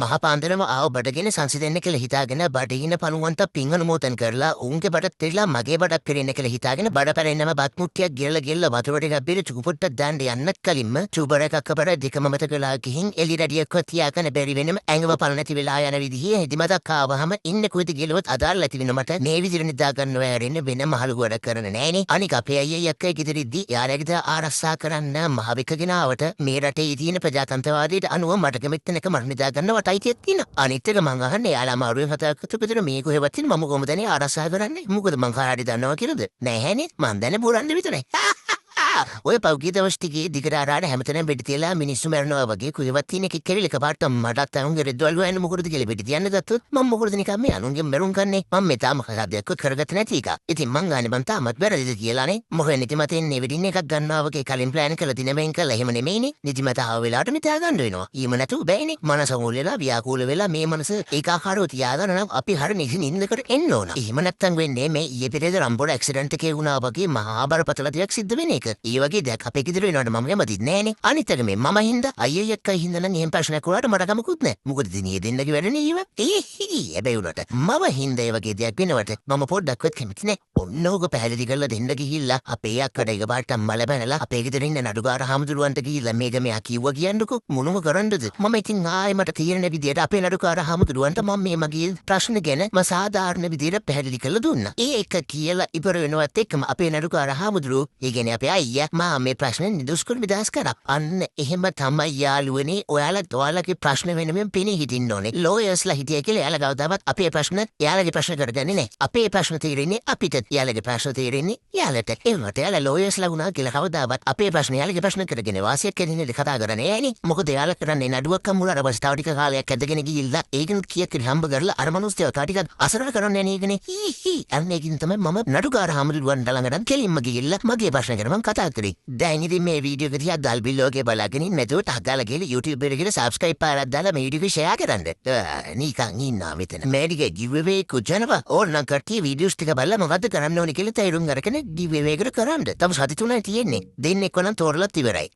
මහපාන්දරම ආව බඩගෙන සංසිඳෙන්න කියලා හිතාගෙන බඩගින පණුවන්ට පින් අනුමෝදන් කරලා උන්ගේ බඩත් පිරලා මගේ බඩත් පිරෙන්න කියලා හිතාගෙන බඩ පැරෙන්නම බත් මුට්ටියක් ගෙල්ල වතුර ටිකක් බීලා චුකු පොට්ටක් දාන්න යන්නත් කලින්ම චුබර එකක් අපර දෙකම මත කළා ගිහින් එලි රැඩියක් තියාගෙන බැරි වෙනම ඇඟව පළ නැති වෙලා යන විදිහේ හිදිමතක් ආවහම ඉන්න කුයිද ගෙලුවත් අදාළ ඇති වෙන මට මේ විදිහට නිදා ගන්නව ඇරෙන්න වෙන මහලු ගොඩක් කරන්න නෑනේ. අනික අපේ අයියා අක්කයි ගෙදරිද්දි යාළගේ ආරක්ෂා කරන්න මහවිකගෙන ආවට මේ රටේ තියෙන ප්‍රජාතන්ත්‍රවාදයට අනුව මට කැමතිනක මට නිදා ගන්නවට අයිතියක් තියෙනවා. අනිත් එක මං අහන්නේ යාළා මාරුවෙන් හතක් විතර මේ කොහෙවත් ඉන්න මම කොහොමදනේ ආරක්ෂා කරන්නේ? මොකද මං කාටද දන්නවා කියලාද? නැහැනේ මං දැන පුරන්න විතරයි. ඔය පෞගී දවස් ටිකේ දිගට ආරාට හැමතැනම බෙඩ තියලා මිනිස්සු මැරනවා වගේ කුයවත් තියෙන එකෙක් කැවිල එකපාරට මටත් අනුන්ගේ රෙද්දවල් හොයන්න මොකටද කියලා බෙඩ තියන්න ගත්තොත් මම මොකටද නිකන් මේ අනුන්ගේ මැරුම් කන්නේ? මම මේ තාම කතාවක්වත් කරගත්තේ නැති එක. ඉතින් මං ගානේ මං තාමත් වැරදිද කියලානේ. මොකද නිදිමත එන්නේ වෙඩින් එකක් ගන්නවා වගේ කලින් ප්ලෑන් කරලා දිනෙමින් කළා එහෙම නෙමෙයිනේ. නිදිමත ආව වෙලාවට මිතා ගන්න වෙනවා. ඊම නැතුව බෑනේ. මනස මුල් වෙලා ව්‍යාකූල වෙලා මේ මනස ඒකාකාරව තියාගන්න නම් අපි හරිය නිින්දකට එන්න ඕන. එහෙම නැත්තම් වෙන්නේ මේ ඊයේ පෙරේද රම්බෝඩ ඇක්සිඩන්ට් එකේ වුණා වගේ මහා බරපතල දෙයක් සිද්ධ වෙන එක. ඒ වගේ දෙයක් අපේ ගෙදර වෙනවට මම කැමතිත් නෑනේ. අනිත් එක මේ මම හින්දා අයියෝ එක්කයි හින්දා නම් එහෙම ප්‍රශ්නයක් වුණාට මට කමකුත් නෑ. මොකද දිනේ දෙන්නගේ වැඩනේ ඊව. හැබැයි උනට මම හින්දා ඒ වගේ දෙයක් වෙනවට මම පොඩ්ඩක්වත් කැමති නෑ. ඔන්න ඕක පැහැදිලි කරලා දෙන්න ගිහිල්ලා අපේ අක්කට එකපාරට මල බැනලා අපේ ගෙදර ඉන්න නඩුකාර හාමුදුරුවන්ට ගිහිල්ලා මේක මෙයා කිව්වා කියන්නකෝ මොනව කරන්නද? මම ඉතින් ආයෙ මට තීරණ විදියට අපේ නඩුකාර හාමුදුරුවන්ට මම මේ මගේ ප්‍රශ්න ගැන සාධාරණ විදියට පැහැදිලි කරලා දුන්නා. ඒක කියලා ඉවර වෙනවත් එක්කම අපේ නඩුකාර හාමුදුරුවෝ ඒ කියන්නේ අපේ අයියා මා මේ ප්‍රශ්න නිදුස්කුල් විදාස් කරා. අන්න එහෙම තමයි යාළුවනේ ඔයාලගේ ප්‍රශ්න වෙනුවෙන් පිණි හිටින්න ඕනේ. ලෝයර්ස්ලා හිටිය කියලා එයාලා ගාවදාවත් අපේ ප්‍රශ්න එයාලගේ ප්‍රශ්න කරගන්නේ නැහැ. අපේ ප්‍රශ්න තීරෙන්නේ අපිට. එයාලගේ ප්‍රශ්න තීරෙන්නේ එයාලට. ඒ වුණාට එයාලා ලෝයර්ස්ලා වුණා කියලා කවදාවත් අපේ ප්‍රශ්න එයාලගේ ප්‍රශ්න කරගෙන වාසියක් කෙරෙන්නේ කතා කරන්නේ නෑනේ. මොකද එයාලා කරන්නේ නඩුවක් අම්මුලා අර තව ටික කාලයක් ඇදගෙන ගිහිල්ලා ඒකෙන් කීයක් හම්බ කරලා අර මිනිස්සුව තා ටිකක් අසරණ කරන්නේ නේගනේ. අන්න ඒකින් තමයි මම නඩුකාර හාමුදුරුවන්ට ළඟට කෙලින්ම ගිහිල්ලා මගේ ප්‍රශ්න ගැන මම කතා කරේ. දැන් ඉතින් මේ වීඩියෝ එක දිහා දල් බිල්ලෝගේ බලාගෙන ඉන්න නැතුව ටහදාලා ගිහලා YouTube එකට ගිහලා subscribe පාරක් දාලා මේ වීඩියෝ එක share කරන්න. නිකන් ඉන්නවා මෙතන. මේක giveaway කුජනවා. ඕනනම් කට්ටිය වීඩියෝස් ටික බලලා මොකද්ද කරන්න ඕනේ කියලා තේරුම් අරගෙන giveaway එකට කරන්න. තව සති 3යි තියෙන්නේ. දෙන්නෙක් වනම් තෝරලත් ඉවරයි.